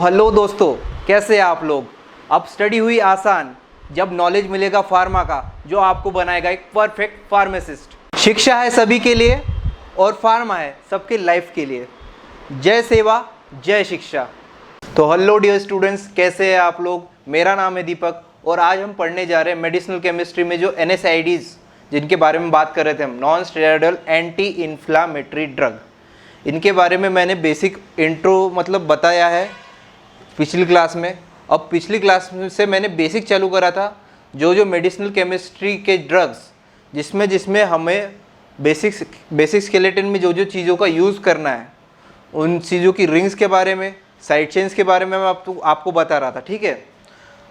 Hello दोस्तों, कैसे हैं आप लोग। अब स्टडी हुई आसान जब नॉलेज मिलेगा फार्मा का, जो आपको बनाएगा एक परफेक्ट फार्मासिस्ट। शिक्षा है सभी के लिए और फार्मा है सबके लाइफ के लिए। जय सेवा जय शिक्षा। तो हेलो डियर स्टूडेंट्स, कैसे हैं आप लोग। मेरा नाम है दीपक और आज हम पढ़ने जा रहे हैं मेडिसिनल केमिस्ट्री में जो NSAIDs जिनके बारे में बात कर रहे थे हम, non steroidal anti inflammatory drug. इनके बारे में मैंने बेसिक इंट्रो बताया है पिछली क्लास में। अब पिछली क्लास से मैंने बेसिक चालू करा था, जो मेडिसिनल केमिस्ट्री के ड्रग्स जिसमें हमें बेसिक स्केलेटन में जो चीज़ों का यूज़ करना है, उन चीज़ों की रिंग्स के बारे में, साइड चेन्स के बारे में मैं आपको बता रहा था। ठीक है,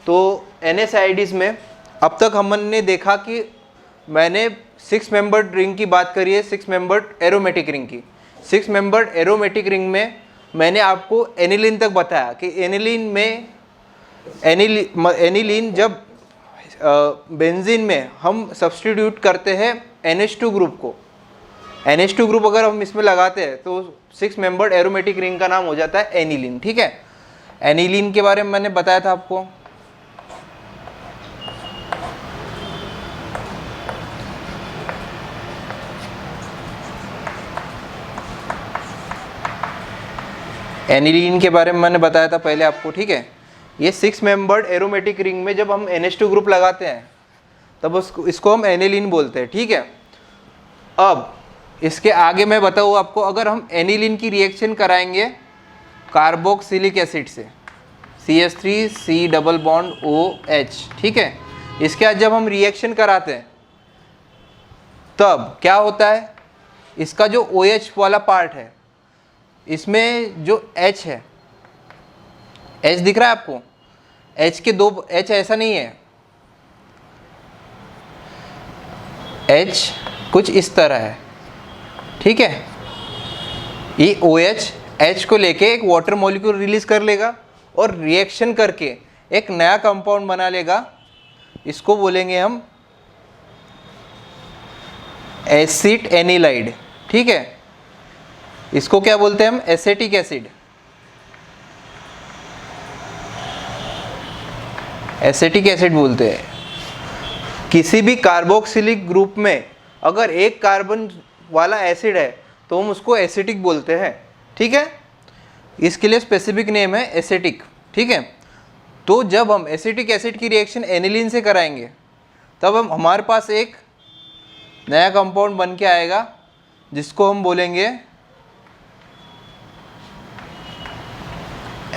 तो NSAIDs में अब तक हमने देखा कि मैंने 6 मेंबर्ड रिंग की बात करी है, 6 मेंबर्ड एरोमेटिक रिंग की। 6 मेंबर्ड एरोमेटिक रिंग में मैंने आपको एनिलीन तक बताया कि एनिलीन जब बेंजीन में हम सब्स्टिट्यूट करते हैं NH2 ग्रुप को, NH2 ग्रुप अगर हम इसमें लगाते हैं तो 6 मेंबर्ड एरोमेटिक रिंग का नाम हो जाता है एनिलीन। ठीक है, एनिलीन के बारे में मैंने बताया था आपको। एनिलीन के बारे में मैंने बताया था पहले आपको। ठीक है, ये 6 मेंबर्ड एरोमेटिक रिंग में जब हम NH2 ग्रुप लगाते हैं तब इसको हम एनिलीन बोलते हैं। ठीक है, अब इसके आगे मैं बताऊँ आपको, अगर हम एनिलीन की रिएक्शन कराएंगे कार्बोक्सिलिक एसिड से, CH3C डबल बॉन्ड OH। ठीक है, इसके बाद जब हम रिएक्शन कराते हैं तब क्या होता है, इसका जो OH वाला पार्ट है, इसमें जो H है, H दिख रहा है आपको, H के 2 H ऐसा नहीं है, H कुछ इस तरह है। ठीक है, ये OH H को लेके एक वाटर मॉलिक्यूल रिलीज कर लेगा और रिएक्शन करके एक नया कंपाउंड बना लेगा। इसको बोलेंगे हम एसिड एनिलाइड। ठीक है, इसको क्या बोलते हैं हम, एसेटिक एसिड। एसेटिक एसिड बोलते हैं। किसी भी कार्बोक्सिलिक ग्रुप में अगर एक कार्बन वाला एसिड है तो हम उसको एसिटिक बोलते हैं। ठीक है, इसके लिए स्पेसिफिक नेम है एसिटिक। ठीक है, तो जब हम एसिटिक एसिड की रिएक्शन एनिलीन से कराएंगे तब हमारे पास एक नया कंपाउंड बन के आएगा जिसको हम बोलेंगे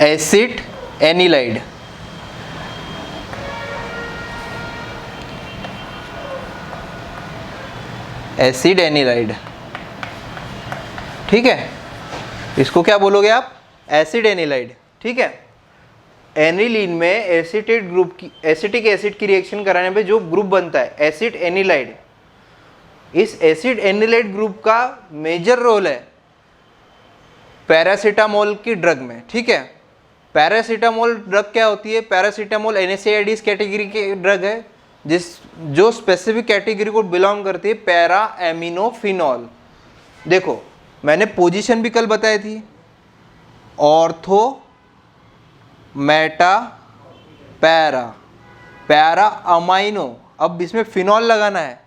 एसिड एनिलाइड। Acid anilide. ठीक है, इसको क्या बोलोगे आप, एसिड एनिलाइड। ठीक है, एनिलीन में एसिटिक एसिड की रिएक्शन कराने पे जो ग्रुप बनता है एसिड एनिलाइड, इस एसिड एनिलाइड ग्रुप का मेजर रोल है पैरासीटामोल की ड्रग में। ठीक है, पैरासीटामोल ड्रग क्या होती है, पैरासीटामोल NSAIDs कैटेगरी की ड्रग है जो स्पेसिफिक कैटेगरी को बिलोंग करती है, पैरा एमिनोफिनॉल। देखो मैंने पोजीशन भी कल बताई थी, ortho Meta para, para amino. अब इसमें फिनॉल लगाना है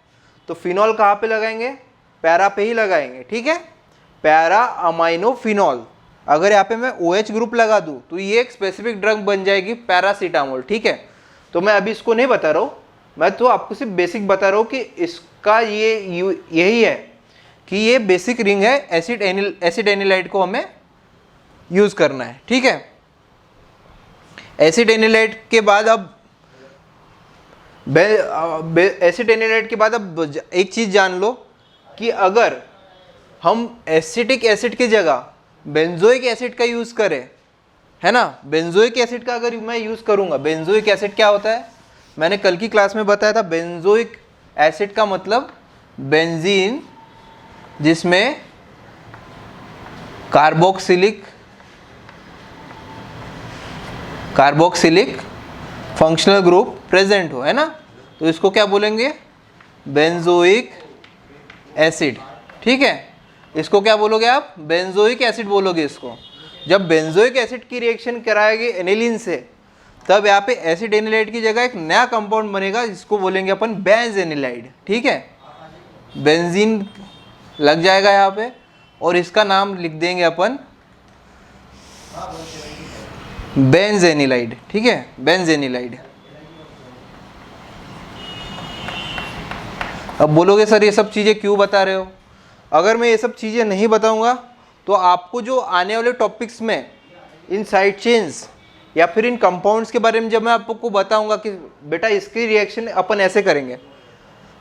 तो फिनॉल कहाँ पे लगाएंगे, पैरा पे ही लगाएंगे। ठीक है, पैरा अमाइनो फिनॉल। अगर यहाँ पे मैं OH ग्रुप लगा दूँ तो ये एक स्पेसिफिक ड्रग बन जाएगी पैरासीटामोल। ठीक है, तो मैं अभी इसको नहीं बता रहा हूँ, मैं तो आपको सिर्फ बेसिक बता रहा हूँ कि इसका यही है कि ये बेसिक रिंग है, एसिड एनिलाइड को हमें यूज़ करना है। ठीक है, एसिड एनिलाइड के बाद अब एसिड एनिलाइड के बाद अब एक चीज़ जान लो कि अगर हम एसिटिक एसिड की जगह बेंजोइक एसिड का यूज़ करें, है ना, बेंजोइक एसिड का अगर मैं यूज़ करूँगा, बेंजोइक एसिड क्या होता है, मैंने कल की क्लास में बताया था। बेंजोइक एसिड का मतलब बेंजीन जिसमें कार्बोक्सिलिक फंक्शनल ग्रुप प्रेजेंट हो, है ना, तो इसको क्या बोलेंगे, बेंजोइक एसिड। ठीक है, इसको क्या बोलोगे आप, बेंजोइक एसिड बोलोगे इसको। जब बेंजोइक एसिड की रिएक्शन कराएगी एनिलीन से, तब यहाँ पे एसिड एनिलाइड की जगह एक नया कंपाउंड बनेगा जिसको बोलेंगे अपन बेंज एनिलाइड। ठीक है, बेंजीन लग जाएगा यहाँ पे और इसका नाम लिख देंगे अपन बेंज एनिलाइड। ठीक है, बेंज एनिलाइड। अब बोलोगे सर ये सब चीज़ें क्यों बता रहे हो? अगर मैं ये सब चीज़ें नहीं बताऊंगा तो आपको जो आने वाले टॉपिक्स में इन साइड चेन्स या फिर इन कंपाउंड्स के बारे में जब मैं आपको बताऊंगा कि बेटा इसकी रिएक्शन अपन ऐसे करेंगे,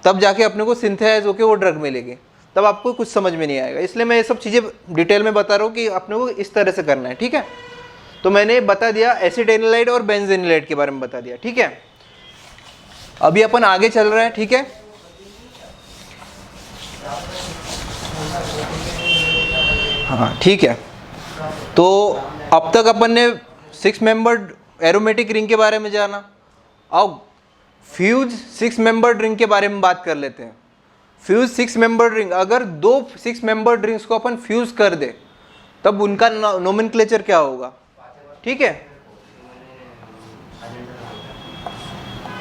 तब जाके अपने को सिंथेसाइज होकर वो ड्रग मिलेगी, तब आपको कुछ समझ में नहीं आएगा। इसलिए मैं ये सब चीज़ें डिटेल में बता रहा हूँ कि अपने को इस तरह से करना है। ठीक है, तो मैंने बता दिया एसिड एनिलाइड और बेंज एनिलाइड के बारे में बता दिया। ठीक है, अभी अपन आगे चल रहे हैं। ठीक है, हाँ ठीक है, तो अब तक अपन ने 6 मेंबर्ड एरोमेटिक रिंग के बारे में जाना। अब फ्यूज 6 मेंबर्ड रिंग के बारे में बात कर लेते हैं। फ्यूज 6 मेंबर्ड रिंग, अगर 2 6 मेंबर्ड रिंग्स को अपन फ्यूज कर दे तब उनका नोमेनक्लेचर क्या होगा? ठीक है,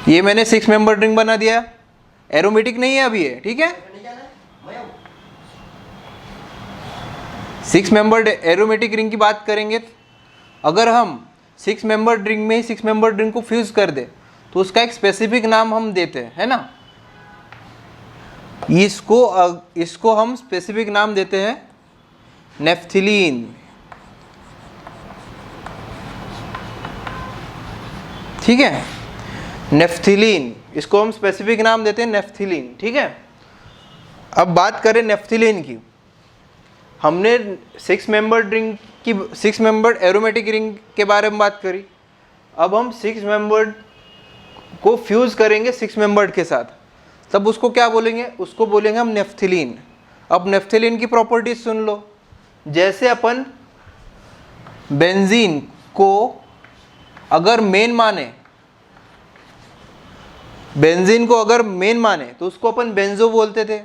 ये मैंने 6 मेंबर्ड रिंग बना दिया, एरोमेटिक नहीं है अभी ये। ठीक है, 6 मेंबर्ड एरोमेटिक रिंग की बात करेंगे, अगर हम 6 मेंबर्ड रिंग में ही 6 मेंबर्ड रिंग को फ्यूज कर दे तो उसका एक स्पेसिफिक नाम हम देते हैं, है ना। इसको हम स्पेसिफिक नाम देते हैं नेफ्थिलीन। ठीक है, नेफ्थिलीन, इसको हम स्पेसिफिक नाम देते हैं नेफ्थिलीन। ठीक है, अब बात करें नेफ्थिलीन की। हमने 6 मेंबर्ड रिंग की 6 मेंबर्ड एरोमेटिक रिंग के बारे में बात करी। अब हम 6 मेंबर्ड को फ्यूज करेंगे 6 मेंबर्ड के साथ, तब उसको क्या बोलेंगे? उसको बोलेंगे हम नेफ्थिलीन। अब नेफ्थिलीन की प्रॉपर्टीज सुन लो। जैसे अपन बेंजीन को अगर मेन माने, बेंजीन को अगर मेन माने तो उसको अपन बेंजो बोलते थे,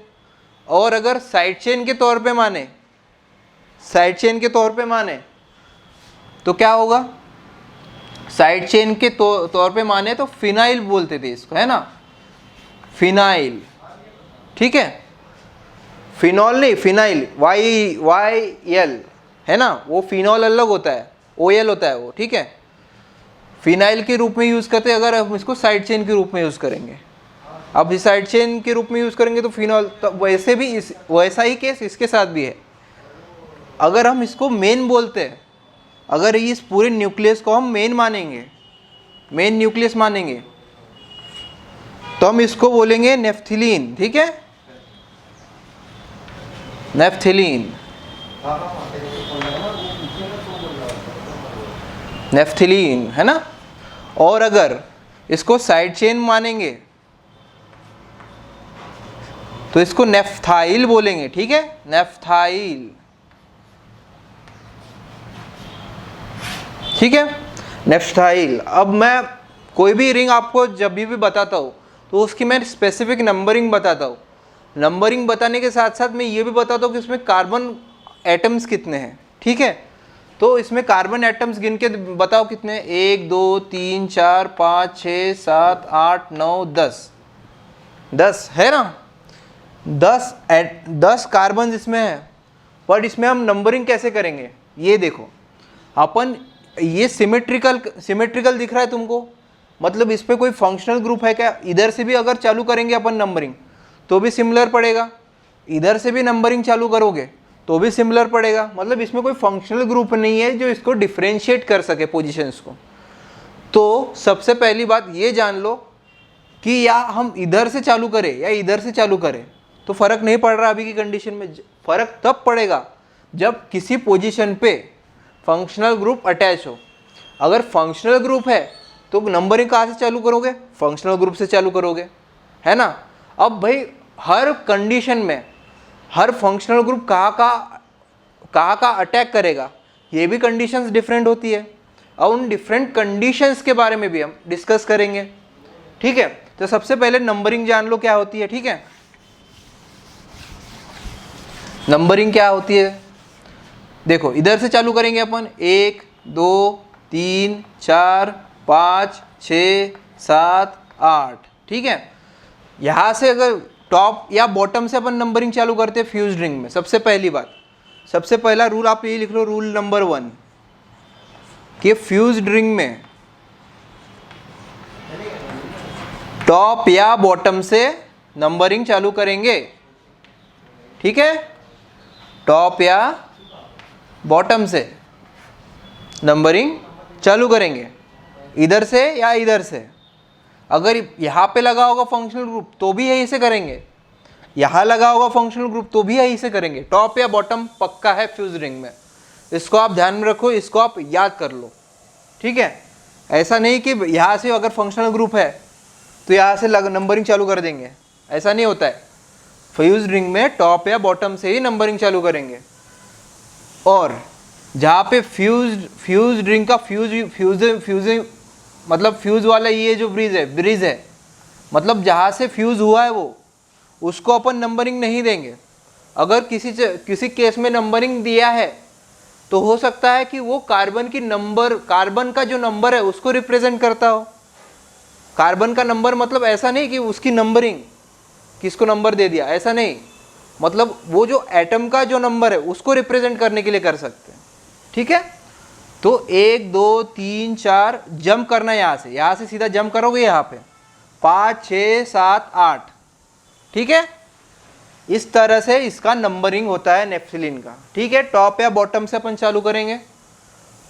और अगर साइड चेन के तौर पे माने, साइड चेन के तौर पे माने तो क्या होगा? साइड चेन के तौर पे माने तो फिनाइल बोलते थे इसको, है ना, फिनाइल। ठीक है, फिनॉल नहीं, फिनाइल, YYL, है ना, वो फिनॉल अलग होता है, OL होता है वो। ठीक है, फिनाइल के रूप में यूज़ करते हैं अगर हम इसको साइड चेन के रूप में यूज़ करेंगे। अब इस साइड चेन के रूप में यूज़ करेंगे तो फिनॉल, तो वैसे भी वैसा ही केस इसके साथ भी है। अगर हम इसको मेन बोलते हैं, अगर इस पूरे न्यूक्लियस को हम मेन मानेंगे, मेन न्यूक्लियस मानेंगे, तो हम इसको बोलेंगे नेफ्थिलीन। ठीक है, नेफ्थिलीन, नेफ्थिलीन, है ना। और अगर इसको साइड चेन मानेंगे तो इसको नेफ्थाइल बोलेंगे। ठीक है, नेफ्थाइल। ठीक है, नेफ्थाइल। अब मैं कोई भी रिंग आपको जब भी बताता हूँ तो उसकी मैं स्पेसिफिक नंबरिंग बताता हूँ। नंबरिंग बताने के साथ साथ मैं ये भी बताता हूँ कि इसमें कार्बन एटम्स कितने हैं। ठीक है, तो इसमें कार्बन एटम्स गिन के बताओ कितने? 1 2 3 4 5 6 7 8 9 10 है ना। 10 कार्बन इसमें है, बट इसमें हम नंबरिंग कैसे करेंगे? ये देखो, अपन ये सिमेट्रिकल दिख रहा है तुमको, मतलब इस पर कोई फंक्शनल ग्रुप है क्या? इधर से भी अगर चालू करेंगे अपन नंबरिंग तो भी सिमिलर पड़ेगा, इधर से भी नंबरिंग चालू करोगे तो भी सिमिलर पड़ेगा। मतलब इसमें कोई फंक्शनल ग्रुप नहीं है जो इसको डिफरेंशिएट कर सके पोजीशंस को। तो सबसे पहली बात ये जान लो कि या हम इधर से चालू करें या इधर से चालू करें तो फ़र्क नहीं पड़ रहा अभी की कंडीशन में। फ़र्क तब पड़ेगा जब किसी पोजीशन पे फंक्शनल ग्रुप अटैच हो। अगर फंक्शनल ग्रुप है तो नंबरिंग कहाँ से चालू करोगे? फंक्शनल ग्रुप से चालू करोगे, है ना। अब भाई हर कंडीशन में हर फंक्शनल ग्रुप कहाँ का अटैक करेगा, ये भी कंडीशंस डिफरेंट होती है, और उन डिफरेंट कंडीशंस के बारे में भी हम डिस्कस करेंगे। ठीक है, तो सबसे पहले नंबरिंग जान लो क्या होती है। ठीक है, नंबरिंग क्या होती है? देखो इधर से चालू करेंगे अपन 1 2 3 4 5 6 7 8, ठीक है। यहाँ से अगर टॉप या बॉटम से अपन नंबरिंग चालू करते हैं फ्यूज रिंग में, सबसे पहली बात, सबसे पहला रूल आप ये लिख लो, रूल नंबर 1 कि फ्यूज रिंग में टॉप या बॉटम से नंबरिंग चालू करेंगे, ठीक है। टॉप या बॉटम से नंबरिंग चालू करेंगे, इधर से या इधर से। अगर यहाँ पे लगा होगा फंक्शनल ग्रुप तो भी यहीं से करेंगे, यहाँ लगा होगा फंक्शनल ग्रुप तो भी यहीं से करेंगे। टॉप या बॉटम पक्का है फ्यूज रिंग में, इसको आप ध्यान में रखो, इसको आप याद कर लो, ठीक है। ऐसा नहीं कि यहाँ से अगर फंक्शनल ग्रुप है तो यहाँ से नंबरिंग चालू कर देंगे, ऐसा नहीं होता है। फ्यूज रिंग में टॉप या बॉटम से ही नंबरिंग चालू करेंगे। और जहाँ पे फ्यूज रिंग का फ्यूज मतलब फ्यूज वाला ये जो ब्रिज है मतलब जहाँ से फ्यूज हुआ है वो, उसको अपन नंबरिंग नहीं देंगे। अगर किसी केस में नंबरिंग दिया है तो हो सकता है कि वो कार्बन का जो नंबर है उसको रिप्रेजेंट करता हो। कार्बन का नंबर मतलब ऐसा नहीं कि उसकी नंबरिंग किसको नंबर दे दिया, ऐसा नहीं, मतलब वो जो एटम का जो नंबर है उसको रिप्रेजेंट करने के लिए कर सकते हैं, ठीक है। तो 1 2 3 4 जंप करना है, यहाँ से सीधा जंप करोगे यहाँ पे 5 6 7 8, ठीक है। इस तरह से इसका नंबरिंग होता है नेफ्थलीन का, ठीक है। टॉप या बॉटम से अपन चालू करेंगे।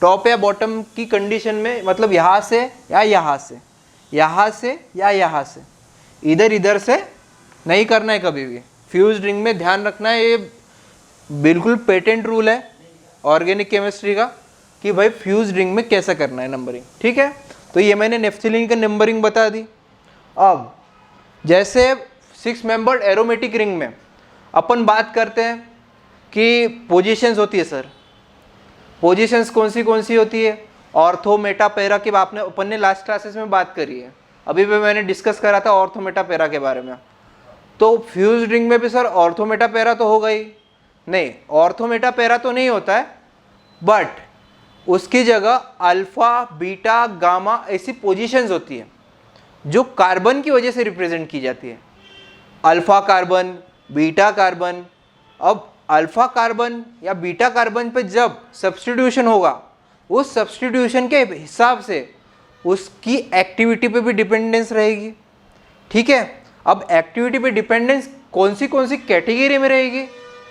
टॉप या बॉटम की कंडीशन में मतलब यहाँ से या यहाँ से, यहाँ से या यहाँ से, इधर से नहीं करना है कभी भी। फ्यूज रिंग में ध्यान रखना है, ये बिल्कुल पेटेंट रूल है ऑर्गेनिक केमिस्ट्री का कि भाई फ्यूज रिंग में कैसे करना है नंबरिंग, ठीक है। तो ये मैंने नेफ्थलीन का नंबरिंग बता दी। अब जैसे 6 मेंबर्ड एरोमेटिक रिंग में अपन बात करते हैं कि पोजीशंस होती है सर, पोजीशंस कौन सी होती है? ऑर्थो मेटा पैरा की अपन ने लास्ट क्लासेस में बात करी है, अभी भी मैंने डिस्कस करा था ऑर्थो मेटा पैरा के बारे में। तो फ्यूज रिंग में भी सर ऑर्थो मेटा पैरा तो होगा ही नहीं, ऑर्थो मेटा पैरा तो नहीं होता है, बट उसकी जगह अल्फा बीटा गामा ऐसी पोजीशंस होती है जो कार्बन की वजह से रिप्रेजेंट की जाती है। Alpha carbon, beta carbon. अब अल्फा कार्बन या बीटा कार्बन पे जब सब्स्टिट्यूशन होगा, उस सब्स्टिट्यूशन के हिसाब से उसकी एक्टिविटी पे भी डिपेंडेंस रहेगी, ठीक है। अब एक्टिविटी पे डिपेंडेंस कौन सी कैटेगरी में रहेगी,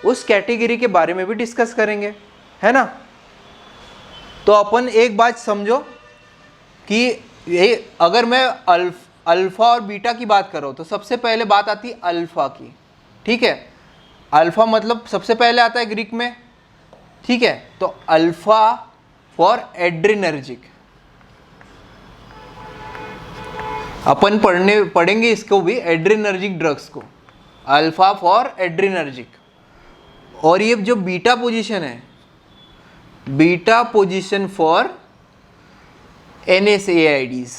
उस कैटेगरी के बारे में भी डिस्कस करेंगे, है ना। तो अपन एक बात समझो कि ये अगर मैं अल्फा और बीटा की बात करो तो सबसे पहले बात आती है अल्फा की, ठीक है। अल्फा मतलब सबसे पहले आता है ग्रीक में, ठीक है। तो अल्फा फॉर एड्रिनर्जिक, अपन पढ़ेंगे इसको भी, एड्रिनर्जिक ड्रग्स को, अल्फा फॉर एड्रिनर्जिक। और ये जो बीटा पोजीशन है, बीटा पोजीशन फॉर NSAIDs,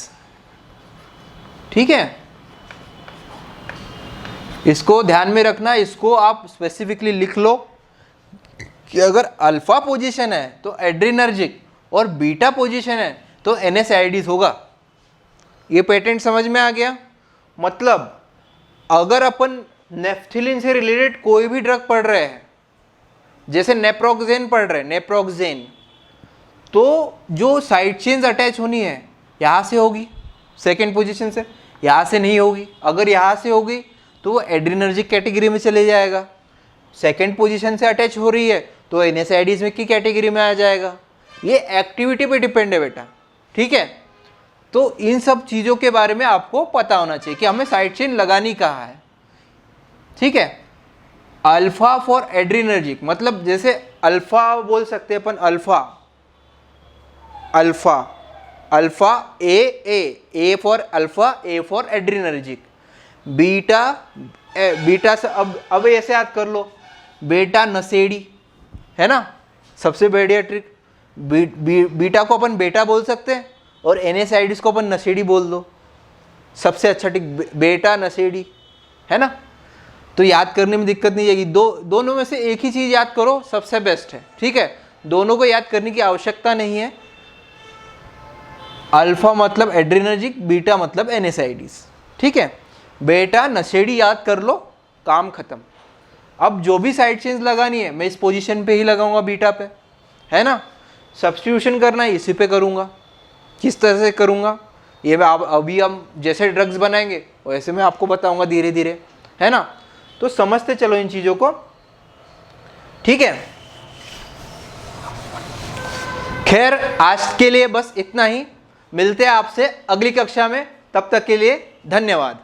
ठीक है। इसको ध्यान में रखना, इसको आप स्पेसिफिकली लिख लो कि अगर अल्फा पोजीशन है तो एड्रिनर्जिक और बीटा पोजीशन है तो NSAIDs होगा। ये पेटेंट समझ में आ गया। मतलब अगर अपन नेफ्थलीन से रिलेटेड कोई भी ड्रग पढ़ रहे हैं, जैसे नेप्रोक्सेन पढ़ रहे हैं, नेप्रोक्सेन, तो जो साइड चेन्स अटैच होनी है यहाँ से होगी, सेकेंड पोजीशन से, यहाँ से नहीं होगी। अगर यहाँ से होगी तो वो एड्रिनर्जिक कैटेगरी में चले जाएगा। सेकेंड पोजीशन से अटैच हो रही है तो NSAIDs में की कैटेगरी में आ जाएगा। ये एक्टिविटी पे डिपेंड है बेटा, ठीक है। तो इन सब चीज़ों के बारे में आपको पता होना चाहिए कि हमें साइड चेन लगानी कहाँ है, ठीक है। अल्फा फॉर एड्रिनर्जिक मतलब जैसे अल्फा बोल सकते हैं अपन, alpha A for alpha, A for adrenergic. Beta से अब ऐसे याद कर लो, बेटा नशेड़ी है ना, सबसे बढ़िया ट्रिक। बीटा को अपन बेटा बोल सकते हैं और NSAIDs को अपन नशेड़ी बोल दो, सबसे अच्छा ट्रिक बेटा नशेड़ी, है ना। तो याद करने में दिक्कत नहीं आएगी। दोनों में से एक ही चीज़ याद करो, सबसे बेस्ट है, ठीक है। दोनों को याद करने की आवश्यकता नहीं है। अल्फा मतलब एड्रेनर्जिक, बीटा मतलब एनएसआईडीज। ठीक है, बेटा नशेड़ी याद कर लो, काम खत्म। अब जो भी साइड चेन्स लगानी है मैं इस पोजीशन पे ही लगाऊंगा, बीटा पे, है ना। सब्स्टिट्यूशन करना है इसी पे करूंगा। किस तरह से करूंगा ये मैं अभी हम जैसे ड्रग्स बनाएंगे वैसे मैं आपको बताऊंगा धीरे धीरे, है ना। तो समझते चलो इन चीजों को, ठीक है। खैर आज के लिए बस इतना ही, मिलते हैं आपसे अगली कक्षा में, तब तक के लिए धन्यवाद।